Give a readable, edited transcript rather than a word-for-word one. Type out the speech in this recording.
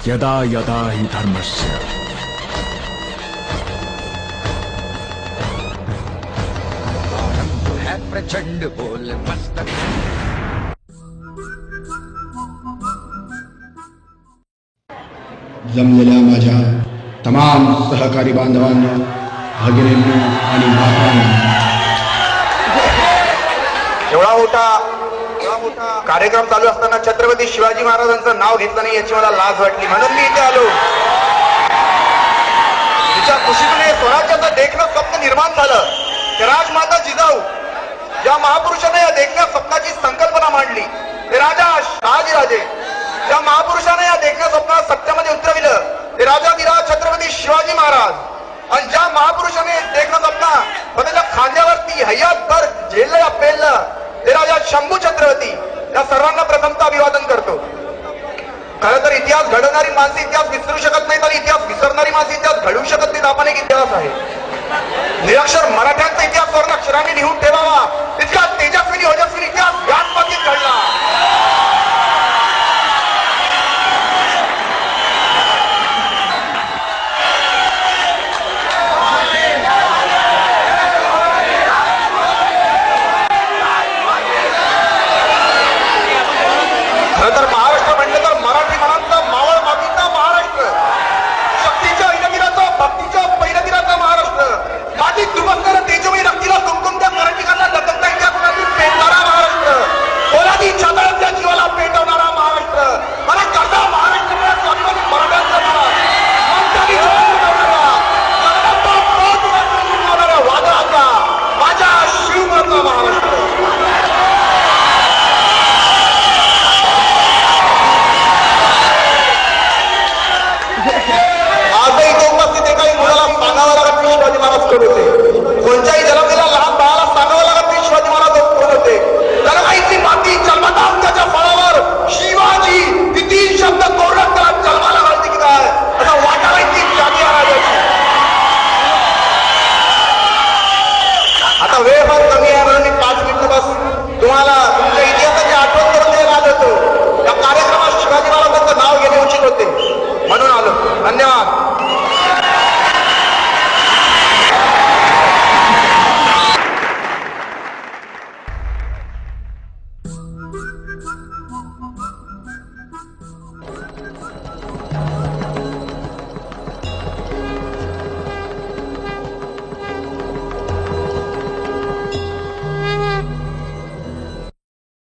यदा यदा हि धर्मस्य है प्रचंड बोल मस्तक। जमलेल्या माझ्या तमाम सहकारी बांधवांनो, भगिनींनो आणि मातांनो, एवढा मोठा कार्यक्रम चालू असताना छत्रपती शिवाजी महाराजांचं नाव घेतलं नाही याची मला लाज वाटली, म्हणून मी इथे आलो. तिच्या खुशीने स्वराज्याचं देखणं स्वप्न निर्माण झालं. ते राजमाता जिजाऊ या महापुरुषाने या देखण्या स्वप्नाची संकल्पना मांडली. ते राजा शहाजीराजे या महापुरुषाने या देखण्या स्वप्नात सत्यामध्ये उतरविलं. ते राजाधिराज छत्रपती शिवाजी महाराज आणि ज्या महापुरुषाने देखणं स्वप्न त्याच्या खांद्यावरती हयातभर झेललं या पेललं ते राजा शंभू छत्रपती, या सर्वांना प्रथमतः अभिवादन करतो. खरं तर इतिहास घडवणारी माणसे इतिहास विसरू शकत नाहीत आणि इतिहास विसरणारी माणसे इतिहास घडवू शकत नाहीत. आपण एक इतिहास आहे. निरक्षर मराठ्यांचा इतिहास वर्ण अक्षरांनी लिहून ठेवावा, तितका तेजस्विनी ओजस्विनी इतिहास याच बाबतीत घडला.